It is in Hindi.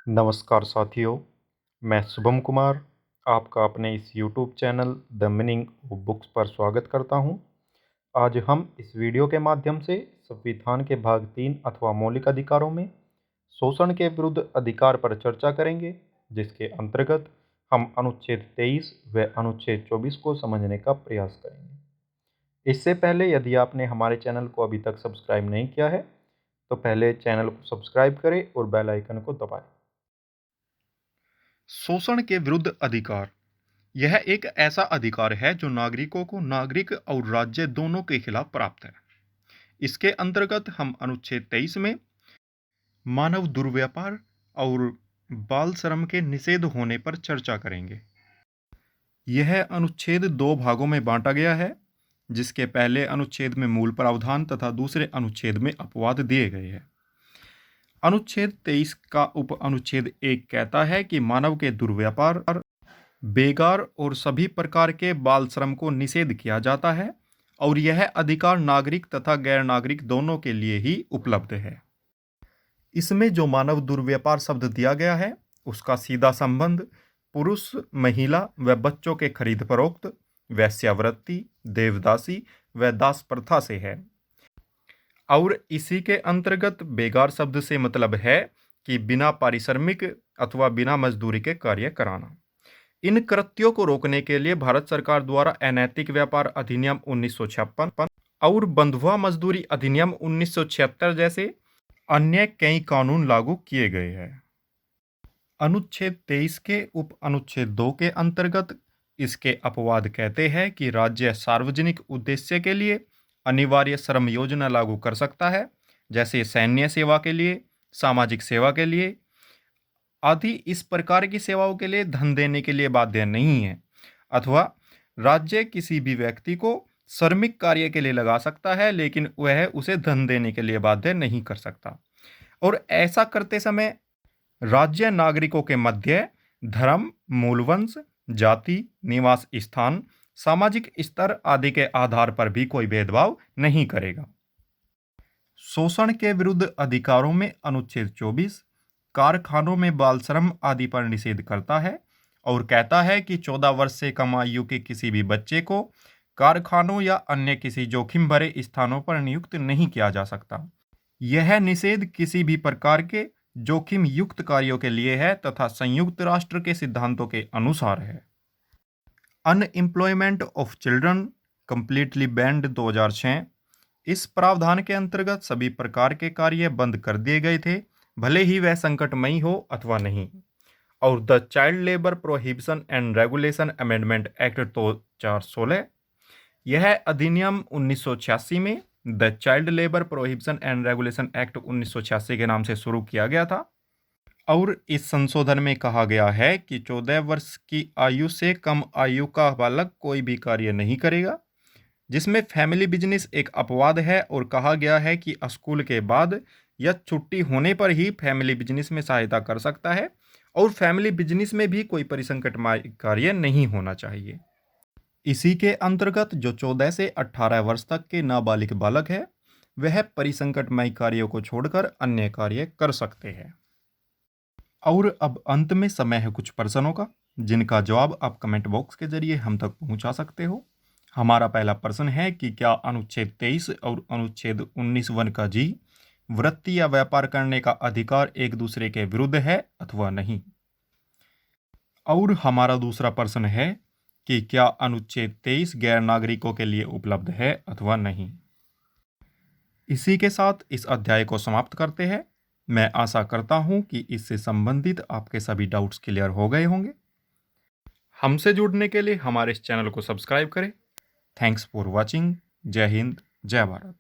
नमस्कार साथियों, मैं शुभम कुमार आपका अपने इस YouTube channel the meaning of books पर स्वागत करता हूं। आज हम इस वीडियो के माध्यम से संविधान के भाग 3 अथवा मौलिक अधिकारों में शोषण के विरुद्ध अधिकार पर चर्चा करेंगे, जिसके अंतर्गत हम अनुच्छेद 23 व अनुच्छेद 24 को समझने का प्रयास करेंगे। इससे पहले यदि आपने हमारे चैनल को अभी तक सब्सक्राइब नहीं किया है, तो पहले चैनल को सब्सक्राइब करें और बेल आइकन को दबाएं। शोषण के विरुद्ध अधिकार यह एक ऐसा अधिकार है जो नागरिकों को नागरिक और राज्य दोनों के खिलाफ प्राप्त है। इसके अंतर्गत हम अनुच्छेद 23 में मानव दुर्व्यापार और बाल श्रम के निषेध होने पर चर्चा करेंगे। यह अनुच्छेद दो भागों में बांटा गया है, जिसके पहले अनुच्छेद में मूल प्रावधान तथा दूसरे अनुच्छेद में अपवाद दिए गए हैं। अनुच्छेद 23 का उप अनुच्छेद 1 कहता है कि मानव के दुर्व्यापार, बेगार और सभी प्रकार के बाल श्रम को निषेध किया जाता है और यह अधिकार नागरिक तथा गैर नागरिक दोनों के लिए ही उपलब्ध है। इसमें जो मानव दुर्व्यापार शब्द दिया गया है, उसका सीधा संबंध पुरुष, महिला व बच्चों के खरीद फरोख्त, वेश्यावृत्ति, देवदासी व दास प्रथा से है। और इसी के अंतर्गत बेगार शब्द से मतलब है कि बिना पारिश्रमिक अथवा बिना मजदूरी के कार्य कराना। इन कृत्यों को रोकने के लिए भारत सरकार द्वारा अनैतिक व्यापार अधिनियम 1956 और बंधुआ मजदूरी अधिनियम 1976 जैसे अन्य कई कानून लागू किए गए हैं। अनुच्छेद 23 के उप अनुच्छेद 2 के अंतर्गत इसके अपवाद कहते हैं कि राज्य सार्वजनिक उद्देश्य के लिए अनिवार्य श्रम योजना लागू कर सकता है, जैसे सैन्य सेवा के लिए, सामाजिक सेवा के लिए आदि। इस प्रकार की सेवाओं के लिए धन देने के लिए बाध्य नहीं है, अथवा राज्य किसी भी व्यक्ति को श्रमिक कार्य के लिए लगा सकता है, लेकिन वह उसे धन देने के लिए बाध्य नहीं कर सकता। और ऐसा करते समय राज्य नागरिकों के मध्य धर्म, मूलवंश, जाति, निवास स्थान, सामाजिक स्तर आदि के आधार पर भी कोई भेदभाव नहीं करेगा। शोषण के विरुद्ध अधिकारों में अनुच्छेद 24 कारखानों में बाल श्रम आदि पर निषेध करता है और कहता है कि 14 वर्ष से कम आयु के किसी भी बच्चे को कारखानों या अन्य किसी जोखिम भरे स्थानों पर नियुक्त नहीं किया जा सकता। यह निषेध किसी भी प्रकार के जोखिम युक्त कार्यों के लिए है तथा संयुक्त राष्ट्र के सिद्धांतों के अनुसार है। Unemployment of children completely band 2006। इस प्रावधान के अंतर्गत सभी प्रकार के कार्य बंद कर दिए गए थे, भले ही वह संकटमयी हो अथवा नहीं। और the child labour prohibition and regulation amendment act 2016, यह अधिनियम 1986 में the child labour prohibition and regulation act 1986 के नाम से शुरू किया गया था। और इस संशोधन में कहा गया है कि 14 वर्ष की आयु से कम आयु का बालक कोई भी कार्य नहीं करेगा, जिसमें फैमिली बिजनेस एक अपवाद है। और कहा गया है कि स्कूल के बाद या छुट्टी होने पर ही फैमिली बिजनेस में सहायता कर सकता है और फैमिली बिजनेस में भी कोई परिसंकटमय कार्य नहीं होना चाहिए। इसी के अंतर्गत जो 14 से 18 वर्ष तक के नाबालिग बालक है, वह परिसंकटमय कार्यों को छोड़कर अन्य कार्य कर सकते हैं। और अब अंत में समय है कुछ प्रश्नों का, जिनका जवाब आप कमेंट बॉक्स के जरिए हम तक पहुंचा सकते हो। हमारा पहला प्रश्न है कि क्या अनुच्छेद 23 और अनुच्छेद 19(1) का जी वृत्ति या व्यापार करने का अधिकार एक दूसरे के विरुद्ध है अथवा नहीं। और हमारा दूसरा प्रश्न है कि क्या अनुच्छेद 23 गैर नागरिकों के लिए उपलब्ध है अथवा नहीं। इसी के साथ इस अध्याय को समाप्त करते हैं। मैं आशा करता हूं कि इससे संबंधित आपके सभी डाउट्स क्लियर हो गए होंगे। हमसे जुड़ने के लिए हमारे इस चैनल को सब्सक्राइब करें। Thanks for watching. जय हिंद, जय भारत।